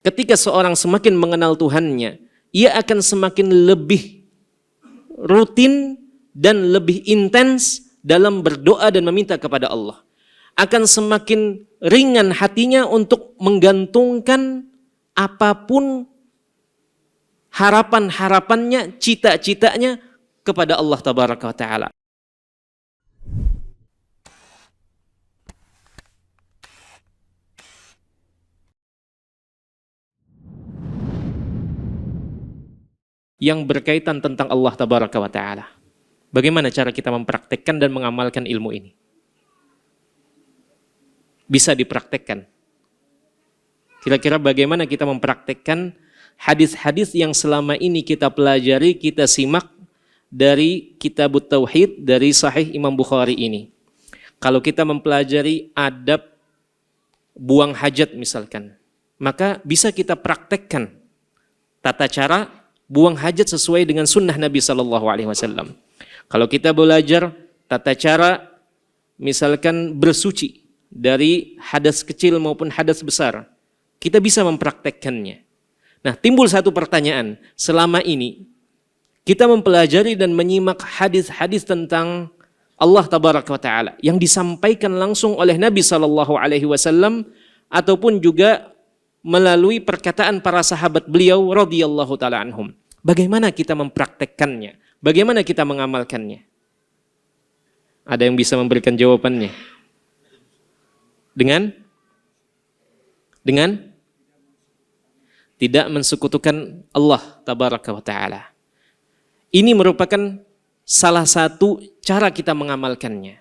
Ketika seorang semakin mengenal Tuhannya, ia akan semakin lebih rutin dan lebih intens dalam berdoa dan meminta kepada Allah. Akan semakin ringan hatinya untuk menggantungkan apapun harapan-harapannya, cita-citanya kepada Allah Tabaraka wa Ta'ala. Yang berkaitan tentang Allah Tabaraka wa Ta'ala. Bagaimana cara kita mempraktekkan dan mengamalkan ilmu ini? Bisa dipraktekkan. Kira-kira bagaimana kita mempraktekkan hadis-hadis yang selama ini kita pelajari, kita simak dari Kitabut Tauhid, dari Sahih Imam Bukhari ini. Kalau kita mempelajari adab buang hajat misalkan, maka bisa kita praktekkan tata cara buang hajat sesuai dengan sunnah Nabi SAW. Kalau kita belajar tata cara misalkan bersuci dari hadas kecil maupun hadas besar, kita bisa mempraktekkannya. Nah, timbul satu pertanyaan, selama ini kita mempelajari dan menyimak hadis-hadis tentang Allah Tabaraka wa Ta'ala yang disampaikan langsung oleh Nabi SAW ataupun juga melalui perkataan para sahabat beliau radhiyallahu ta'ala anhum. Bagaimana kita mempraktekkannya? Bagaimana kita mengamalkannya? Ada yang bisa memberikan jawabannya? Dengan tidak mensekutukan Allah Tabaraka wa Ta'ala. Ini merupakan salah satu cara kita mengamalkannya.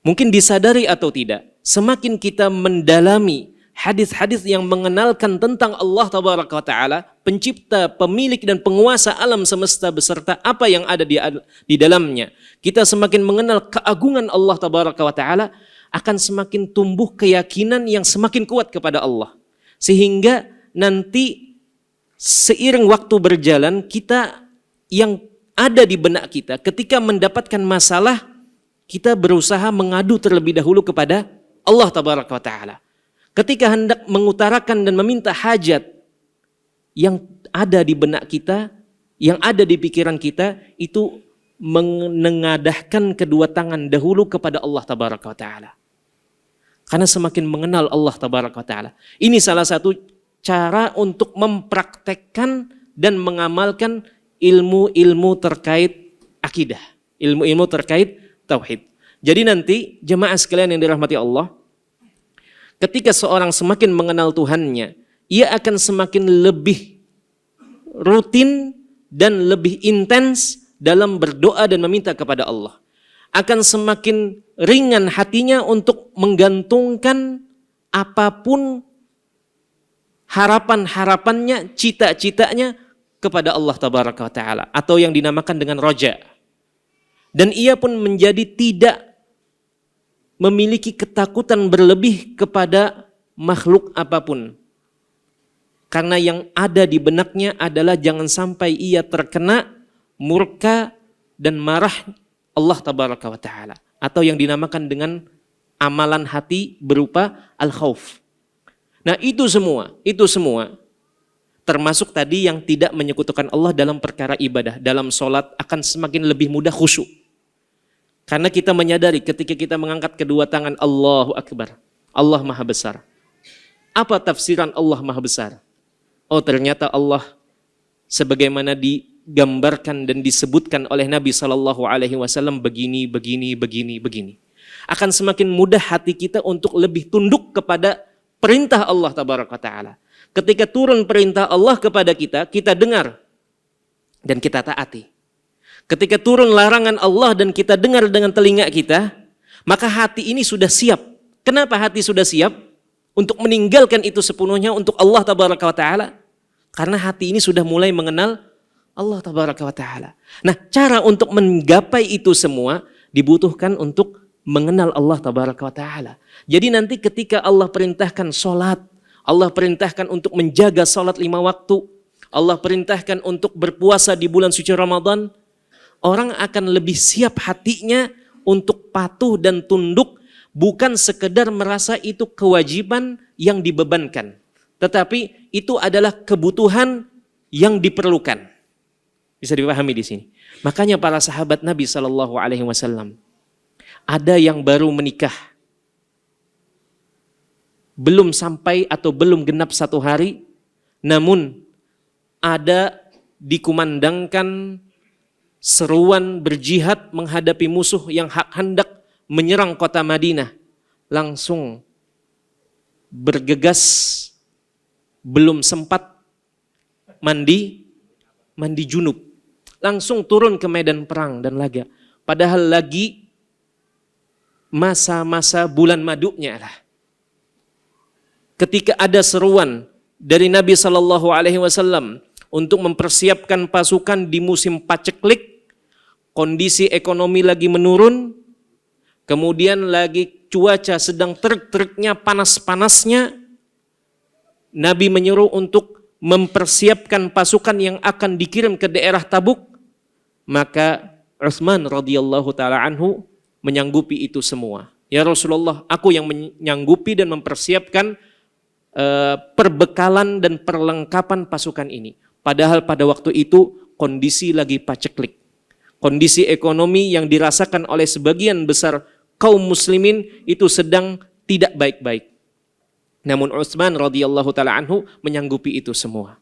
Mungkin disadari atau tidak, semakin kita mendalami hadis-hadis yang mengenalkan tentang Allah Tabaraka wa Ta'ala, pencipta, pemilik dan penguasa alam semesta beserta apa yang ada di dalamnya, kita semakin mengenal keagungan Allah Tabaraka wa Ta'ala, akan semakin tumbuh keyakinan yang semakin kuat kepada Allah. Sehingga nanti seiring waktu berjalan, kita yang ada di benak kita ketika mendapatkan masalah, kita berusaha mengadu terlebih dahulu kepada Allah Tabaraka wa Ta'ala. Ketika hendak mengutarakan dan meminta hajat yang ada di benak kita, yang ada di pikiran kita, itu menengadahkan kedua tangan dahulu kepada Allah Tabaraka wa Ta'ala. Karena semakin mengenal Allah Tabaraka wa Ta'ala. Ini salah satu cara untuk mempraktekkan dan mengamalkan ilmu-ilmu terkait akidah, ilmu-ilmu terkait tauhid. Jadi nanti jemaah sekalian yang dirahmati Allah, ketika seorang semakin mengenal Tuhannya, ia akan semakin lebih rutin dan lebih intens dalam berdoa dan meminta kepada Allah. Akan semakin ringan hatinya untuk menggantungkan apapun harapan-harapannya, cita-citanya kepada Allah Tabaraka wa Ta'ala, atau yang dinamakan dengan roja. Dan ia pun menjadi tidak memiliki ketakutan berlebih kepada makhluk apapun. Karena yang ada di benaknya adalah jangan sampai ia terkena murka dan marah Allah Tabaraka wa Ta'ala, atau yang dinamakan dengan amalan hati berupa al-khauf. Nah, itu semua termasuk tadi yang tidak menyekutukan Allah dalam perkara ibadah, dalam sholat akan semakin lebih mudah khusyuk. Karena kita menyadari ketika kita mengangkat kedua tangan, Allahu Akbar, Allah Maha Besar. Apa tafsiran Allah Maha Besar? Oh, ternyata Allah sebagaimana digambarkan dan disebutkan oleh Nabi SAW begini. Akan semakin mudah hati kita untuk lebih tunduk kepada perintah Allah Tabaraka Ta'ala. Ketika turun perintah Allah kepada kita, kita dengar dan kita taati. Ketika turun larangan Allah dan kita dengar dengan telinga kita, maka hati ini sudah siap. Kenapa hati sudah siap? Untuk meninggalkan itu sepenuhnya untuk Allah Tabaraka wa Ta'ala. Karena hati ini sudah mulai mengenal Allah Tabaraka wa Ta'ala. Nah, cara untuk menggapai itu semua dibutuhkan untuk mengenal Allah Tabaraka wa Ta'ala. Jadi nanti ketika Allah perintahkan sholat, Allah perintahkan untuk menjaga sholat 5 waktu, Allah perintahkan untuk berpuasa di bulan suci Ramadan, orang akan lebih siap hatinya untuk patuh dan tunduk, bukan sekedar merasa itu kewajiban yang dibebankan, tetapi itu adalah kebutuhan yang diperlukan. Bisa dipahami di sini. Makanya para sahabat Nabi SAW, ada yang baru menikah, belum sampai atau belum genap 1 hari, namun ada dikumandangkan seruan berjihad menghadapi musuh yang hendak menyerang kota Madinah. Langsung bergegas, belum sempat mandi junub, langsung turun ke medan perang dan laga. Padahal lagi masa-masa bulan madunya lah. Ketika ada seruan dari Nabi SAW untuk mempersiapkan pasukan di musim paceklik, kondisi ekonomi lagi menurun, kemudian lagi cuaca sedang terik-teriknya, panas-panasnya, Nabi menyuruh untuk mempersiapkan pasukan yang akan dikirim ke daerah Tabuk. Maka Utsman radhiyallahu taala anhu menyanggupi itu semua. Ya Rasulullah, aku yang menyanggupi dan mempersiapkan perbekalan dan perlengkapan pasukan ini. Padahal pada waktu itu kondisi lagi paceklik. Kondisi ekonomi yang dirasakan oleh sebagian besar kaum muslimin itu sedang tidak baik-baik. Namun Utsman radhiyallahu taala anhu menyanggupi itu semua.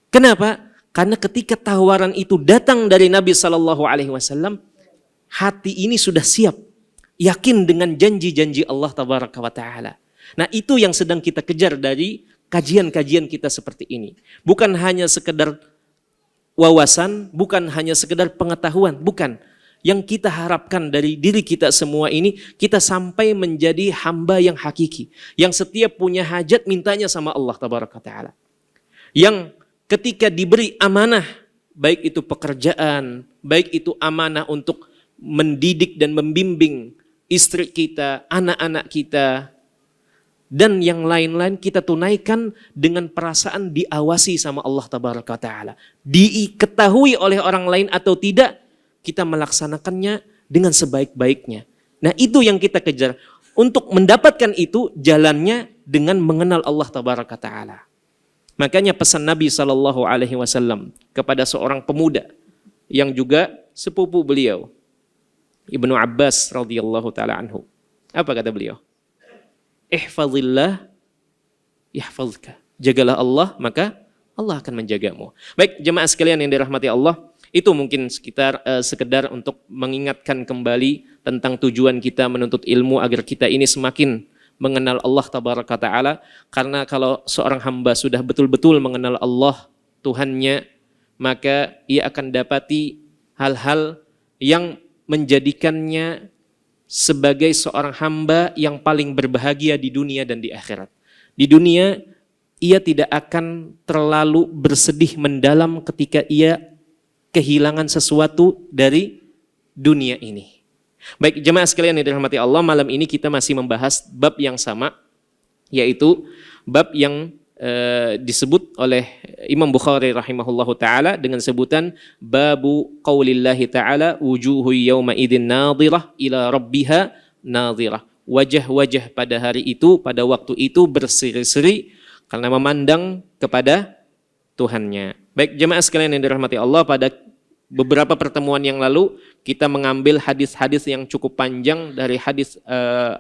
Kenapa? Karena ketika tawaran itu datang dari Nabi SAW, hati ini sudah siap, yakin dengan janji-janji Allah tabaraka wa taala. Nah, itu yang sedang kita kejar dari kajian-kajian kita seperti ini. Bukan hanya sekedar wawasan, bukan hanya sekedar pengetahuan, bukan. Yang kita harapkan dari diri kita semua ini, kita sampai menjadi hamba yang hakiki. Yang setiap punya hajat mintanya sama Allah tabaraka wa taala. Yang ketika diberi amanah, baik itu pekerjaan, baik itu amanah untuk mendidik dan membimbing istri kita, anak-anak kita, dan yang lain-lain, kita tunaikan dengan perasaan diawasi sama Allah tabaraka wa taala. Diketahui oleh orang lain atau tidak, kita melaksanakannya dengan sebaik-baiknya. Nah, itu yang kita kejar. Untuk mendapatkan itu, jalannya dengan mengenal Allah tabaraka wa taala. Makanya pesan Nabi SAW kepada seorang pemuda yang juga sepupu beliau, Ibnu Abbas radhiyallahu taala anhu. Apa kata beliau? Ihfazillah yahfazka. Jagalah Allah, maka Allah akan menjagamu. Baik, jemaah sekalian yang dirahmati Allah, itu mungkin sekedar untuk mengingatkan kembali tentang tujuan kita menuntut ilmu agar kita ini semakin mengenal Allah tabaraka taala. Karena kalau seorang hamba sudah betul-betul mengenal Allah Tuhannya, maka ia akan dapati hal-hal yang menjadikannya sebagai seorang hamba yang paling berbahagia di dunia dan di akhirat. Di dunia, ia tidak akan terlalu bersedih mendalam ketika ia kehilangan sesuatu dari dunia ini. Baik, jemaah sekalian yang dirahmati Allah, malam ini kita masih membahas bab yang sama, yaitu bab yang disebut oleh Imam Bukhari rahimahullahu ta'ala dengan sebutan babu qaulillahi ta'ala wujuhu yawma idin nadhirah ila rabbiha nadhirah. Wajah-wajah pada hari itu, pada waktu itu berseri-seri karena memandang kepada Tuhannya. Baik, jemaah sekalian yang dirahmati Allah, pada beberapa pertemuan yang lalu kita mengambil hadis-hadis yang cukup panjang dari hadis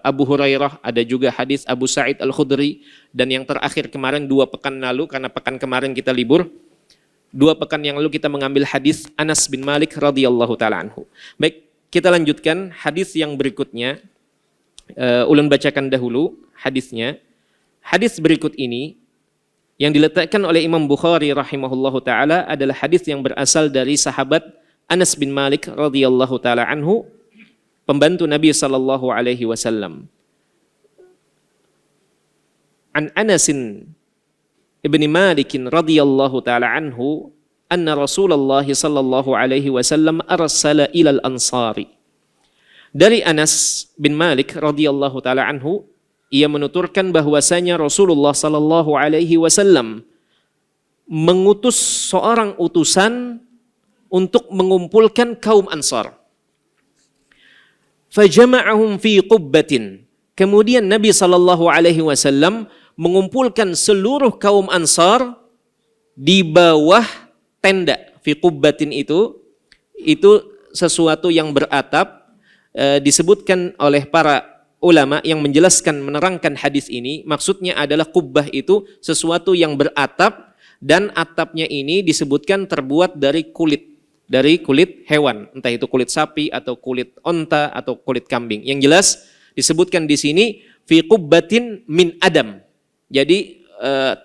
Abu Hurairah, ada juga hadis Abu Sa'id Al-Khudri, dan yang terakhir kemarin 2 pekan lalu, karena pekan kemarin kita libur, 2 pekan yang lalu kita mengambil hadis Anas bin Malik radhiyallahu taala anhu. Baik, kita lanjutkan hadis yang berikutnya. Ulun bacakan dahulu hadisnya. Hadis berikut ini yang diletakkan oleh Imam Bukhari rahimahullahu taala adalah hadis yang berasal dari sahabat Anas bin Malik radhiyallahu taala anhu, pembantu Nabi sallallahu alaihi wasallam. An Anas ibn Malik radhiyallahu taala anhu anna Rasulullah sallallahu alaihi wasallam arsala ilal ansari. Dari Anas bin Malik radhiyallahu taala anhu, ia menuturkan bahwasanya Rasulullah sallallahu alaihi wasallam mengutus seorang utusan untuk mengumpulkan kaum Ansar. Fajama'ahum fi qubbatin. Kemudian Nabi sallallahu alaihi wasallam mengumpulkan seluruh kaum Ansar di bawah tenda. Fi qubbatin itu sesuatu yang beratap. Disebutkan oleh para ulama yang menjelaskan, menerangkan hadis ini, maksudnya adalah kubbah itu sesuatu yang beratap, dan atapnya ini disebutkan terbuat dari kulit hewan, entah itu kulit sapi atau kulit onta atau kulit kambing. Yang jelas disebutkan di sini fi qubbatin min adam. Jadi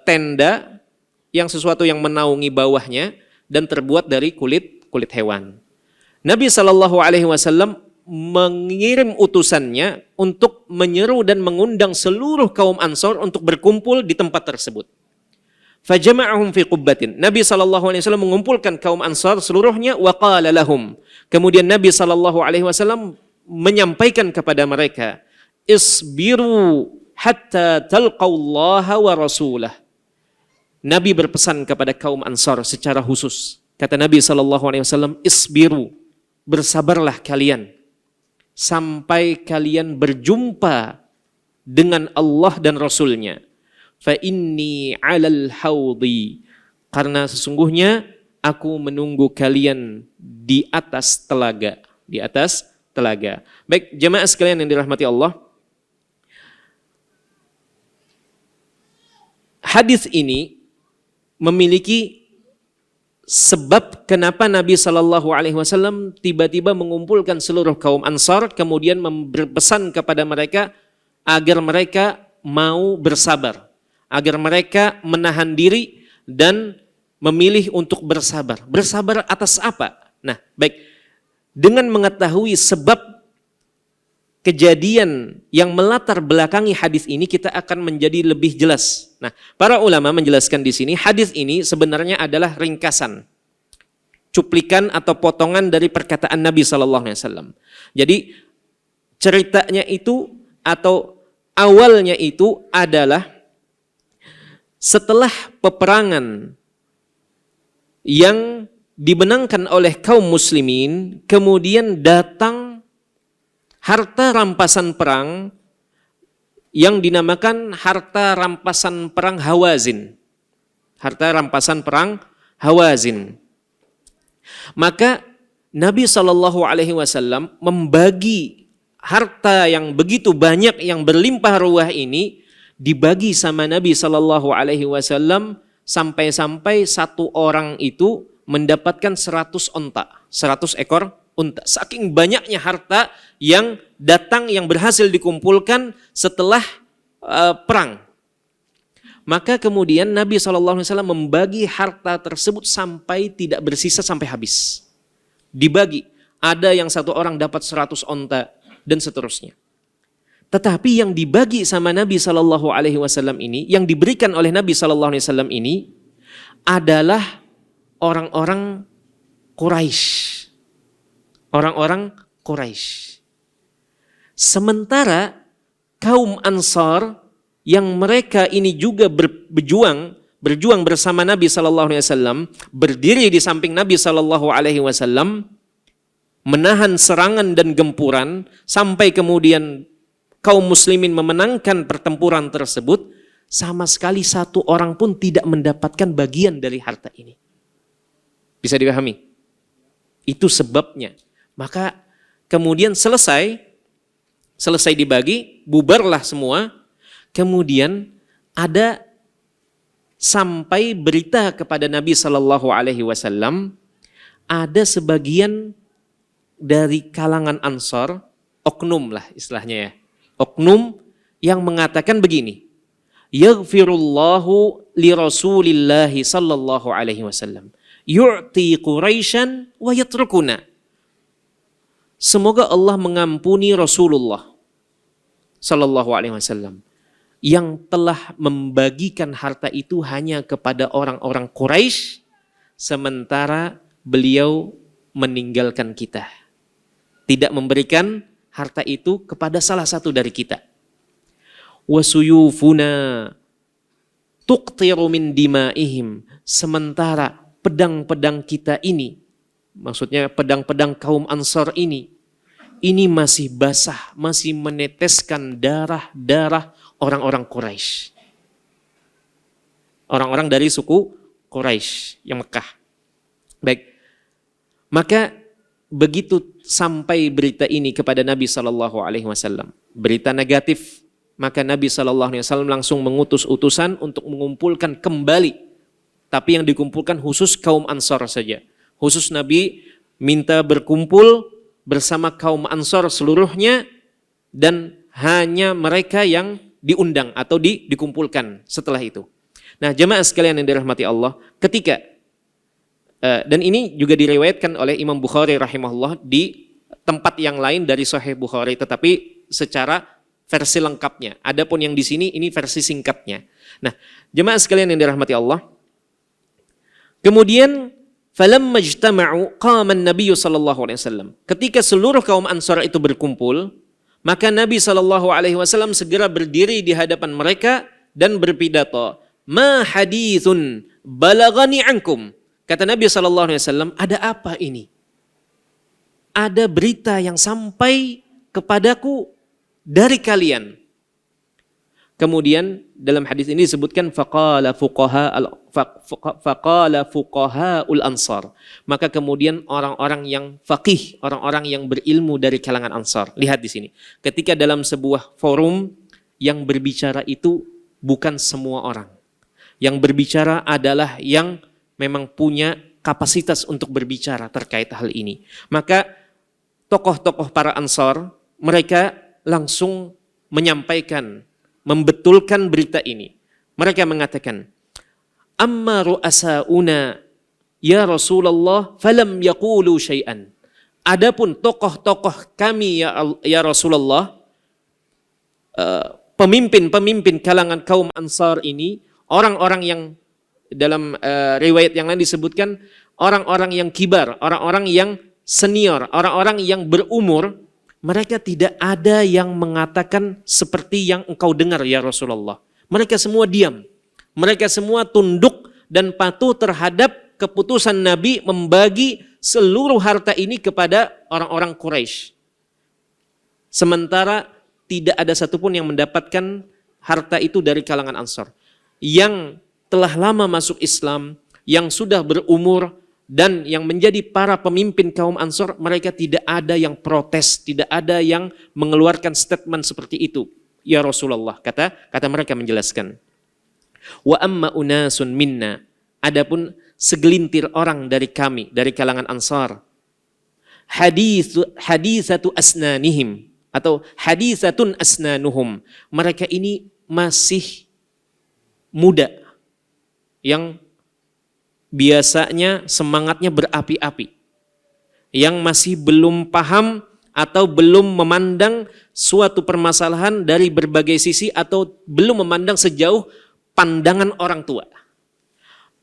tenda yang sesuatu yang menaungi bawahnya dan terbuat dari kulit hewan. Nabi SAW mengirim utusannya untuk menyeru dan mengundang seluruh kaum Ansar untuk berkumpul di tempat tersebut. Fajama'ahum fi qubbatin. Nabi SAW mengumpulkan kaum Ansar seluruhnya, wa qala lahum. Kemudian Nabi SAW menyampaikan kepada mereka, isbiru hatta talqallaha wa rasulah. Nabi berpesan kepada kaum Ansar secara khusus. Kata Nabi SAW, isbiru, bersabarlah kalian sampai kalian berjumpa dengan Allah dan Rasulnya. Fa inni 'alal haudi, karena sesungguhnya aku menunggu kalian di atas telaga, Baik, jemaah sekalian yang dirahmati Allah. Hadis ini memiliki sebab kenapa Nabi SAW tiba-tiba mengumpulkan seluruh kaum Ansar, kemudian berpesan kepada mereka agar mereka mau bersabar, agar mereka menahan diri dan memilih untuk bersabar. Bersabar atas apa? Nah, baik, dengan mengetahui sebab kejadian yang melatar belakangi hadis ini, kita akan menjadi lebih jelas. Nah, para ulama menjelaskan di sini, hadis ini sebenarnya adalah ringkasan, cuplikan atau potongan dari perkataan Nabi SAW. Jadi ceritanya itu atau awalnya itu adalah setelah peperangan yang dimenangkan oleh kaum muslimin, kemudian datang harta rampasan perang yang dinamakan harta rampasan perang Hawazin. Harta rampasan perang Hawazin. Maka Nabi SAW membagi harta yang begitu banyak, yang berlimpah ruah ini, dibagi sama Nabi SAW sampai-sampai satu orang itu mendapatkan 100 onta, 100 ekor unta. Saking banyaknya harta yang datang, yang berhasil dikumpulkan setelah perang. Maka kemudian Nabi SAW membagi harta tersebut sampai tidak bersisa, sampai habis. Dibagi. Ada yang satu orang dapat 100 onta dan seterusnya. Tetapi yang dibagi sama Nabi SAW ini, yang diberikan oleh Nabi SAW ini adalah orang-orang Quraisy. Orang-orang Quraisy. Sementara kaum Ansar yang mereka ini juga berjuang bersama Nabi SAW, berdiri di samping Nabi SAW, menahan serangan dan gempuran sampai kemudian kaum muslimin memenangkan pertempuran tersebut, sama sekali satu orang pun tidak mendapatkan bagian dari harta ini. Bisa dipahami? Itu sebabnya. Maka kemudian selesai dibagi, bubarlah semua. Kemudian ada sampai berita kepada Nabi SAW, ada sebagian dari kalangan Ansar, oknum lah istilahnya ya, oknum yang mengatakan begini, yaghfirullahu li rasulillahi sallallahu alaihi wasallam yu'ti Quraisyan wa yatrukuna. Semoga Allah mengampuni Rasulullah sallallahu alaihi wasallam yang telah membagikan harta itu hanya kepada orang-orang Quraisy, sementara beliau meninggalkan kita, tidak memberikan harta itu kepada salah satu dari kita. Wasuyufuna tuqtiru min dimaihim, sementara pedang-pedang kita ini, maksudnya pedang-pedang kaum Ansar ini masih basah, masih meneteskan darah-darah orang-orang Quraisy. orang-orang dari suku Quraisy yang Mekah. Baik, maka begitu sampai berita ini kepada Nabi SAW, berita negatif, maka Nabi SAW langsung mengutus utusan untuk mengumpulkan kembali, tapi yang dikumpulkan khusus kaum Ansar saja. Khusus Nabi minta berkumpul bersama kaum Ansar seluruhnya, dan hanya mereka yang diundang atau dikumpulkan setelah itu. Nah, jemaah sekalian yang dirahmati Allah, ketika dan ini juga diriwayatkan oleh Imam Bukhari rahimahullah di tempat yang lain dari Sahih Bukhari, tetapi secara versi lengkapnya. Adapun yang di sini ini versi singkatnya. Nah, jemaah sekalian yang dirahmati Allah, kemudian falamma ijtama'u qama an-nabiy sallallahu alaihi wasallam. Ketika seluruh kaum Ansar itu berkumpul, maka Nabi sallallahu alaihi wasallam segera berdiri di hadapan mereka dan berpidato, "Ma hadithun balagani ankum." Kata Nabi SAW, ada apa ini? Ada berita yang sampai kepadaku dari kalian. Kemudian dalam hadis ini disebutkan faqala fuqahaul ansar. Maka kemudian orang-orang yang faqih, orang-orang yang berilmu dari kalangan Ansar. Lihat di sini. Ketika dalam sebuah forum yang berbicara itu bukan semua orang. Yang berbicara adalah yang memang punya kapasitas untuk berbicara terkait hal ini. Maka tokoh-tokoh para Ansar, mereka langsung menyampaikan, membetulkan berita ini. Mereka mengatakan, "Amma ru'asa'una ya Rasulullah falam yaqulu syai'an." Adapun tokoh-tokoh kami ya Rasulullah, pemimpin-pemimpin kalangan kaum Ansar ini, orang-orang yang dalam riwayat yang lain disebutkan orang-orang yang kibar, orang-orang yang senior, orang-orang yang berumur, mereka tidak ada yang mengatakan seperti yang engkau dengar ya Rasulullah. Mereka semua diam. Mereka semua tunduk dan patuh terhadap keputusan Nabi membagi seluruh harta ini kepada orang-orang Quraisy. Sementara tidak ada satupun yang mendapatkan harta itu dari kalangan Ansar. Yang telah lama masuk Islam, yang sudah berumur, dan yang menjadi para pemimpin kaum Ansar, mereka tidak ada yang protes, tidak ada yang mengeluarkan statement seperti itu. Ya Rasulullah, kata mereka menjelaskan. Wa amma unasun minna, adapun segelintir orang dari kami, dari kalangan Ansar, hadisatu asnanihim, atau hadisatun asnanuhum, mereka ini masih muda, yang biasanya semangatnya berapi-api, yang masih belum paham atau belum memandang suatu permasalahan dari berbagai sisi atau belum memandang sejauh pandangan orang tua.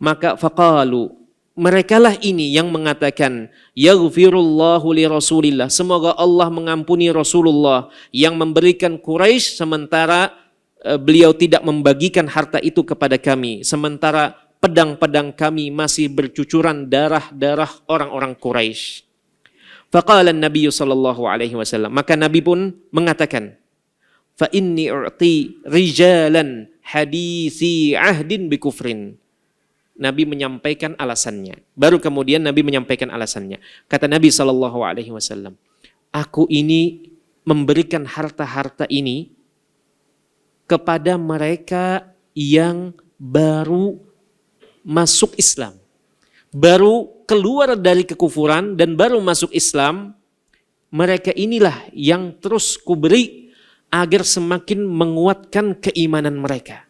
Maka faqalu, merekalah ini yang mengatakan, yaghfirullahu li Rasulillah, semoga Allah mengampuni Rasulullah yang memberikan Quraisy sementara beliau tidak membagikan harta itu kepada kami, sementara pedang-pedang kami masih bercucuran darah-darah orang-orang Quraisy. Faqala an-nabiy sallallahu alaihi wasallam, maka Nabi pun mengatakan, fa inni u'ti rijalan hadisi ahdin bi kufrin. Nabi menyampaikan alasannya. Baru kemudian Nabi menyampaikan alasannya. Kata Nabi sallallahu alaihi wasallam, aku ini memberikan harta-harta ini kepada mereka yang baru masuk Islam, baru keluar dari kekufuran dan baru masuk Islam. Mereka inilah yang terus kuberi agar semakin menguatkan keimanan mereka.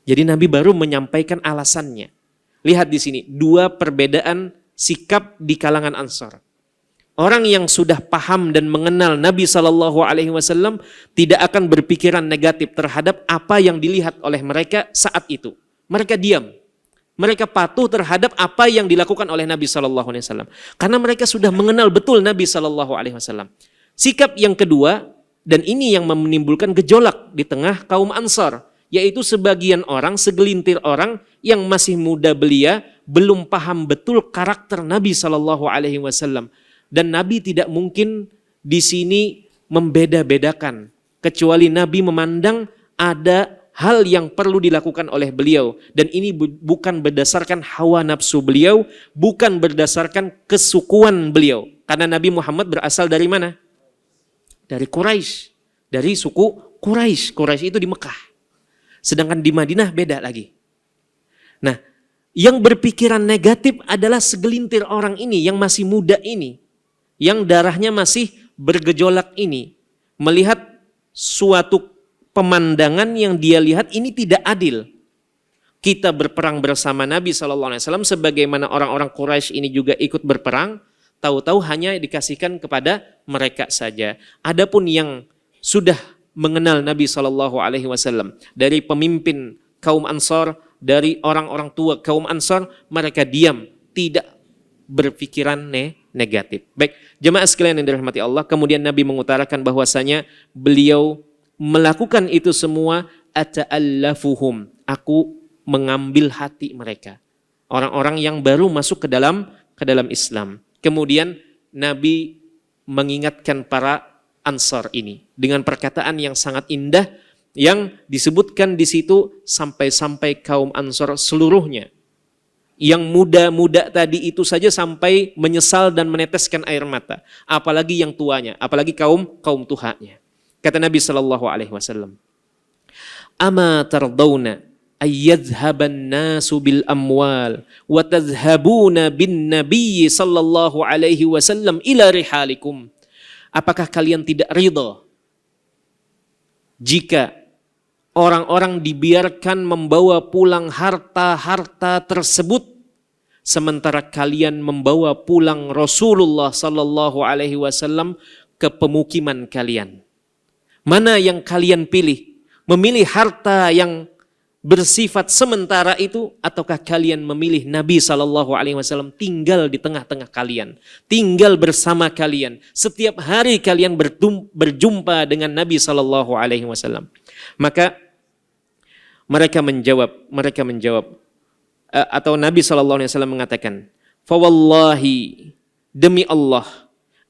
Jadi Nabi baru menyampaikan alasannya. Lihat di sini, dua perbedaan sikap di kalangan Ansar. Orang yang sudah paham dan mengenal Nabi SAW tidak akan berpikiran negatif terhadap apa yang dilihat oleh mereka saat itu. Mereka diam. Mereka patuh terhadap apa yang dilakukan oleh Nabi SAW. Karena mereka sudah mengenal betul Nabi SAW. Sikap yang kedua, dan ini yang menimbulkan gejolak di tengah kaum Ansar, yaitu sebagian orang, segelintir orang yang masih muda belia, belum paham betul karakter Nabi SAW. Dan Nabi tidak mungkin di sini membeda-bedakan, kecuali Nabi memandang ada hal yang perlu dilakukan oleh beliau. Dan ini bukan berdasarkan hawa nafsu beliau, bukan berdasarkan kesukuan beliau. Karena Nabi Muhammad berasal dari mana? Dari Quraisy, dari suku Quraisy. Quraisy itu di Mekah. Sedangkan di Madinah beda lagi. Nah, yang berpikiran negatif adalah segelintir orang ini yang masih muda ini, yang darahnya masih bergejolak ini, melihat suatu pemandangan yang dia lihat ini tidak adil. Kita berperang bersama Nabi SAW sebagaimana orang-orang Quraisy ini juga ikut berperang, tahu-tahu hanya dikasihkan kepada mereka saja. Adapun yang sudah mengenal Nabi SAW dari pemimpin kaum Ansar, dari orang-orang tua kaum Ansar, mereka diam, tidak berpikiran negatif. Baik, jemaah sekalian yang dirahmati Allah, kemudian Nabi mengutarakan bahwasanya beliau melakukan itu semua ata'allafuhum, aku mengambil hati mereka, orang-orang yang baru masuk ke dalam Islam. Kemudian Nabi mengingatkan para Ansar ini dengan perkataan yang sangat indah yang disebutkan di situ sampai-sampai kaum Ansar seluruhnya, yang muda-muda tadi itu saja sampai menyesal dan meneteskan air mata, apalagi yang tuanya, apalagi kaum tuanya. Kata Nabi SAW, "Ama tardawna ayyadhhaban nasu bil amwal wa tadhhabuna bin nabiy sallallahu alaihi wasallam ila rihalikum." Apakah kalian tidak ridha jika orang-orang dibiarkan membawa pulang harta-harta tersebut, sementara kalian membawa pulang Rasulullah sallallahu alaihi wasallam ke pemukiman kalian? Mana yang kalian pilih? Memilih harta yang bersifat sementara itu, ataukah kalian memilih Nabi SAW tinggal di tengah-tengah kalian, tinggal bersama kalian, setiap hari kalian berjumpa dengan Nabi SAW? Maka mereka menjawab, atau Nabi SAW mengatakan, "Fawallahi, demi Allah,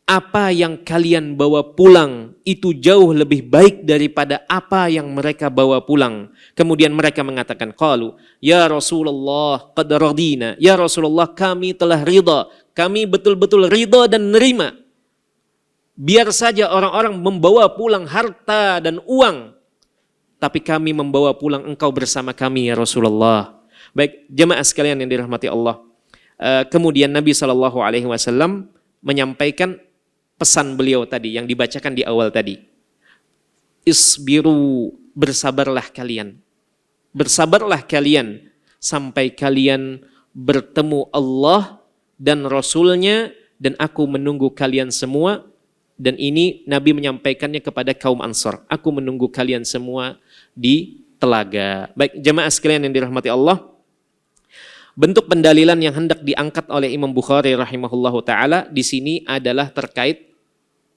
apa yang kalian bawa pulang itu jauh lebih baik daripada apa yang mereka bawa pulang." Kemudian mereka mengatakan, qalu, "Ya Rasulullah, qad radina." Ya Rasulullah, kami telah ridha. Kami betul-betul ridha dan nerima. Biar saja orang-orang membawa pulang harta dan uang, tapi kami membawa pulang engkau bersama kami ya Rasulullah. Baik, jemaah sekalian yang dirahmati Allah. Kemudian Nabi SAW menyampaikan pesan beliau tadi yang dibacakan di awal tadi. Isbiru, bersabarlah kalian. Bersabarlah kalian sampai kalian bertemu Allah dan Rasulnya, dan aku menunggu kalian semua. Dan ini Nabi menyampaikannya kepada kaum Ansar. Aku menunggu kalian semua di telaga. Baik, jemaah sekalian yang dirahmati Allah. Bentuk pendalilan yang hendak diangkat oleh Imam Bukhari rahimahullahu taala di sini adalah terkait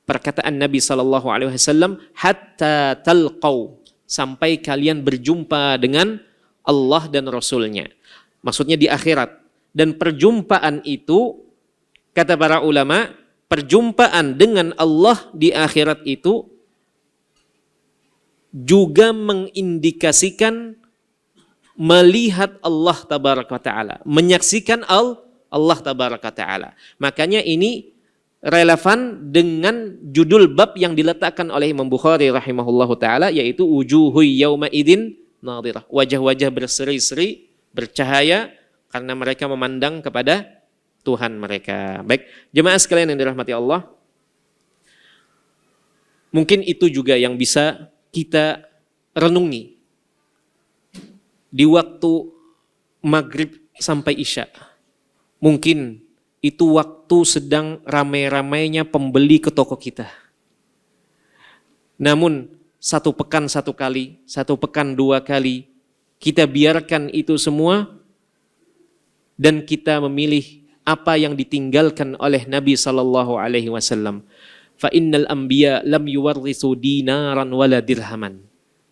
perkataan Nabi SAW, hatta talqau, sampai kalian berjumpa dengan Allah dan Rasulnya. Maksudnya di akhirat. Dan perjumpaan itu, kata para ulama, perjumpaan dengan Allah di akhirat itu juga mengindikasikan melihat Allah tabaraka wa ta'ala, menyaksikan Allah tabaraka wa ta'ala. Makanya ini relevan dengan judul bab yang diletakkan oleh Imam Bukhari rahimahullahu ta'ala, yaitu wujuhu yawma idin nadhirah, wajah-wajah berseri-seri, bercahaya karena mereka memandang kepada Tuhan mereka. Baik, jemaah sekalian yang dirahmati Allah, mungkin itu juga yang bisa kita renungi di waktu maghrib sampai isya. Mungkin itu waktu sedang ramai-ramainya pembeli ke toko kita. Namun satu pekan satu kali, satu pekan dua kali, kita biarkan itu semua dan kita memilih apa yang ditinggalkan oleh Nabi SAW. Fa innal anbiya lam yuwarrithu dinaran wala dirhaman.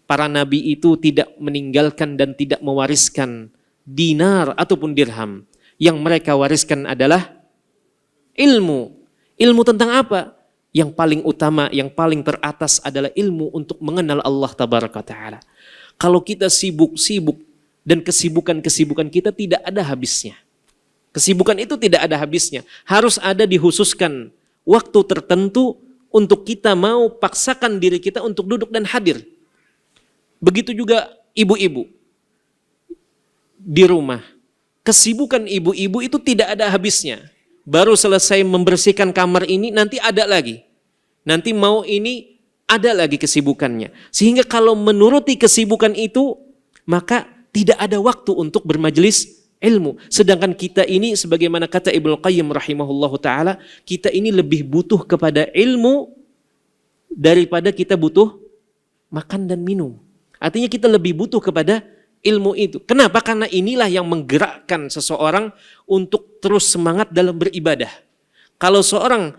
Para nabi itu tidak meninggalkan dan tidak mewariskan dinar ataupun dirham. Yang mereka wariskan adalah ilmu. Ilmu tentang apa? Yang paling utama, yang paling teratas adalah ilmu untuk mengenal Allah tabaraka ta'ala. Kalau kita sibuk-sibuk dan kesibukan-kesibukan kita tidak ada habisnya. Kesibukan itu tidak ada habisnya. Harus ada dikhususkan waktu tertentu untuk kita mau paksakan diri kita untuk duduk dan hadir. Begitu juga ibu-ibu di rumah. Kesibukan ibu-ibu itu tidak ada habisnya. Baru selesai membersihkan kamar ini, nanti ada lagi. Nanti mau ini, ada lagi kesibukannya. Sehingga kalau menuruti kesibukan itu, maka tidak ada waktu untuk bermajelis ilmu. Sedangkan kita ini, sebagaimana kata Ibnu Qayyim rahimahullahu ta'ala, kita ini lebih butuh kepada ilmu daripada kita butuh makan dan minum. Artinya kita lebih butuh kepada ilmu itu. Kenapa? Karena inilah yang menggerakkan seseorang untuk terus semangat dalam beribadah. Kalau seorang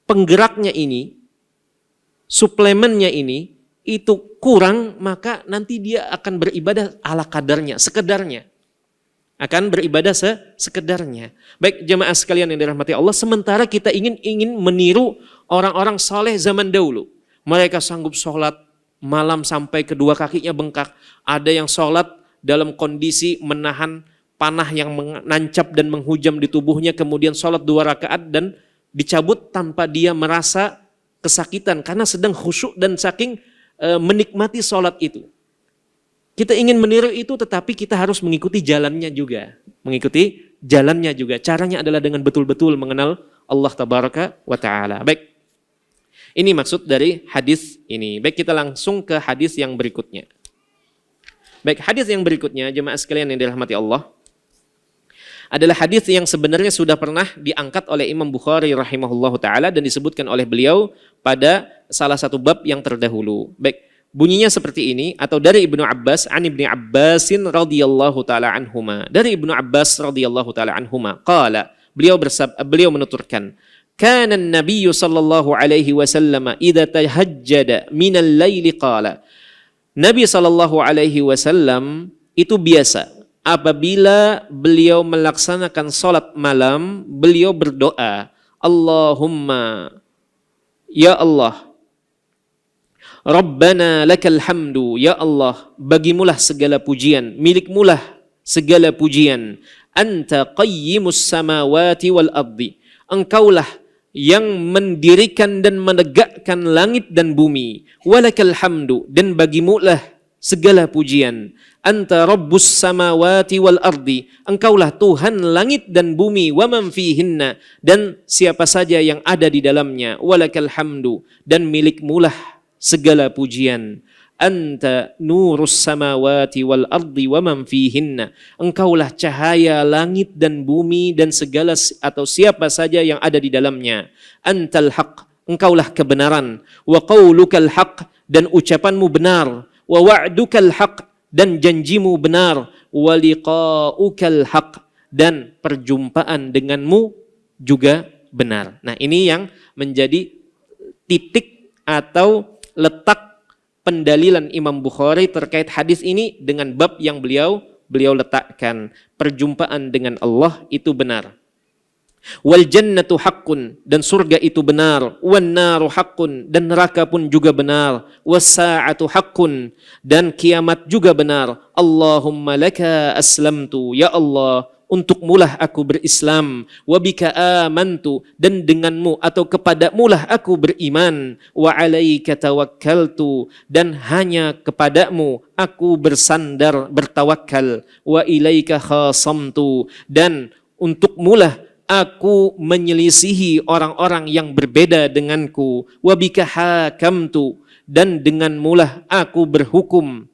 penggeraknya ini, suplemennya ini, itu kurang, maka nanti dia akan beribadah ala kadarnya, sekedarnya. Akan beribadah sekedarnya. Baik jemaah sekalian yang dirahmati Allah, sementara kita ingin meniru orang-orang soleh zaman dahulu. Mereka sanggup sholat malam sampai kedua kakinya bengkak. Ada yang sholat dalam kondisi menahan panah yang menancap dan menghujam di tubuhnya, kemudian sholat 2 rakaat dan dicabut tanpa dia merasa kesakitan karena sedang khusyuk dan saking menikmati sholat itu. Kita ingin meniru itu, tetapi kita harus mengikuti jalannya juga. Mengikuti jalannya juga. Caranya adalah dengan betul-betul mengenal Allah Tabaraka wa Ta'ala. Baik, ini maksud dari hadis ini. Baik, kita langsung ke hadis yang berikutnya. Baik, hadis yang berikutnya, jemaah sekalian yang dirahmati Allah, adalah hadis yang sebenarnya sudah pernah diangkat oleh Imam Bukhari rahimahullahu ta'ala dan disebutkan oleh beliau pada salah satu bab yang terdahulu. Baik, bunyinya seperti ini, atau dari Ibnu Abbas, an Ibni Abbasin radhiyallahu ta'ala anhuma. Dari Ibnu Abbas radhiyallahu ta'ala anhuma, qala, beliau menuturkan, kana an-nabiy sallallahu alaihi wasallam idza tahajjada minal laili qala. Nabi sallallahu alaihi wasallam itu biasa apabila beliau melaksanakan salat malam, beliau berdoa, Allahumma, ya Allah, Rabbana lakal hamdu, ya Allah, bagimulah segala pujian, milikmulah segala pujian, anta qayyimus samawati wal ardi, engkaulah yang mendirikan dan menegakkan langit dan bumi, walakal hamdu, dan bagimulah segala pujian, anta rabbus samawati wal ardi, engkaulah Tuhan langit dan bumi, wa man fihinna, dan siapa saja yang ada di dalamnya, walakal hamdu, dan milikmulah segala pujian, anta nurus samawati wal ardi wa man fihinna, engkaulah cahaya langit dan bumi dan segala atau siapa saja yang ada di dalamnya, antal haq, engkaulah kebenaran, wa qaulukal haq, dan ucapanmu benar, wa wa'dukal haq, dan janjimu benar, wa liqa'ukal haq, dan perjumpaan denganmu juga benar. Nah, ini yang menjadi titik atau letak pendalilan Imam Bukhari terkait hadis ini dengan bab yang beliau letakkan. Perjumpaan dengan Allah itu benar. Wal jannatu haqqun, dan surga itu benar. Wan naru haqqun, dan neraka pun juga benar. Was sa'atu haqqun, dan kiamat juga benar. Allahumma laka aslamtu, ya Allah, untukmulah aku berislam, wa bika amantu, dan denganmu atau kepadamulah aku beriman, wa alaika tawakkaltu, dan hanya kepadamu aku bersandar bertawakal, wa ilaika khasamtu, dan untukmulah aku menyelisihi orang-orang yang berbeda denganku, wa bika hakamtu, dan denganmulah aku berhukum,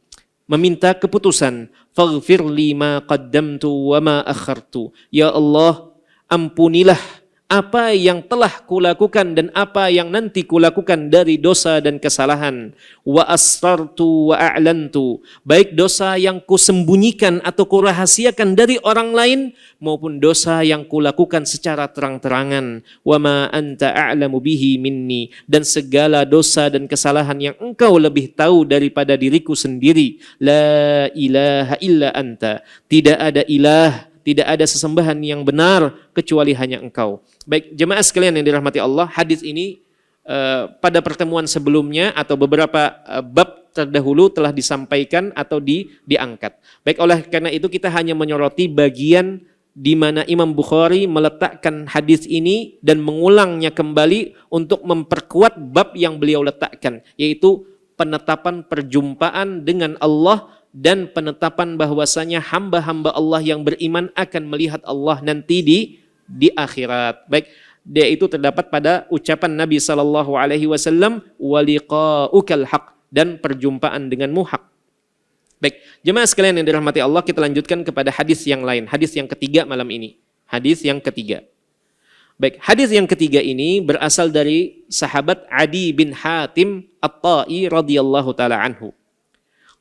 meminta keputusan. Faghfir li ma qaddamtu wa ma akhartu. Ya Allah, ampunilah apa yang telah kulakukan dan apa yang nanti kulakukan dari dosa dan kesalahan. Wa asrartu wa a'lantu, baik dosa yang kusembunyikan atau kurahasiakan dari orang lain maupun dosa yang kulakukan secara terang-terangan. Wa ma anta a'lamu bihi minni, dan segala dosa dan kesalahan yang engkau lebih tahu daripada diriku sendiri. La ilaha illa anta, tidak ada ilah, tidak ada sesembahan yang benar kecuali hanya engkau. Baik, jemaah sekalian yang dirahmati Allah, hadis ini pada pertemuan sebelumnya atau beberapa bab terdahulu telah disampaikan atau diangkat. Baik, oleh karena itu kita hanya menyoroti bagian di mana Imam Bukhari meletakkan hadis ini dan mengulangnya kembali untuk memperkuat bab yang beliau letakkan, yaitu penetapan perjumpaan dengan Allah dan penetapan bahwasanya hamba-hamba Allah yang beriman akan melihat Allah nanti di akhirat. Baik, dia itu terdapat pada ucapan Nabi SAW, waliqa'ukal haq, dan perjumpaan denganmu hak. Baik, jemaah sekalian yang dirahmati Allah, kita lanjutkan kepada hadis yang lain, hadis yang ketiga malam ini. Hadis yang ketiga. Baik, hadis yang ketiga ini berasal dari sahabat Adi bin Hatim At-Tai radhiyallahu taala anhu.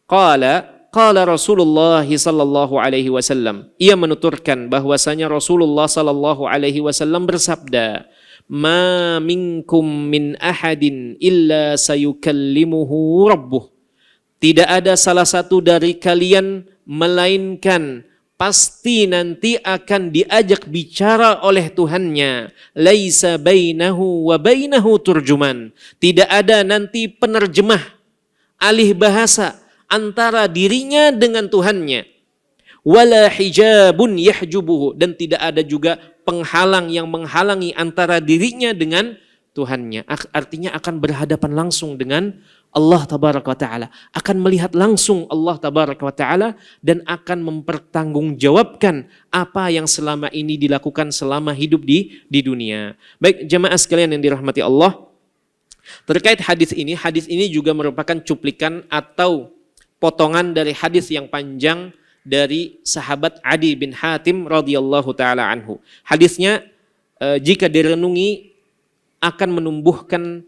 Qala Rasulullah sallallahu alaihi wasallam. Ia menuturkan bahwasanya Rasulullah sallallahu alaihi wasallam bersabda, "Ma minkum min ahadin illa sayukallimuhu rabbuh." Tidak ada salah satu dari kalian melainkan pasti nanti akan diajak bicara oleh Tuhannya. Laisa bainahu wa bainahu turjuman. Tidak ada nanti penerjemah, alih bahasa antara dirinya dengan Tuhannya. Wala hijabun yahjubuhu, dan tidak ada juga penghalang yang menghalangi antara dirinya dengan Tuhannya. Artinya akan berhadapan langsung dengan Allah tabaraka wa ta'ala, akan melihat langsung Allah tabaraka wa ta'ala dan akan mempertanggungjawabkan apa yang selama ini dilakukan selama hidup di dunia. Baik, jemaah sekalian yang dirahmati Allah, terkait hadis ini juga merupakan cuplikan atau potongan dari hadis yang panjang dari sahabat Adi bin Hatim radhiyallahu taala anhu. Hadisnya jika direnungi akan menumbuhkan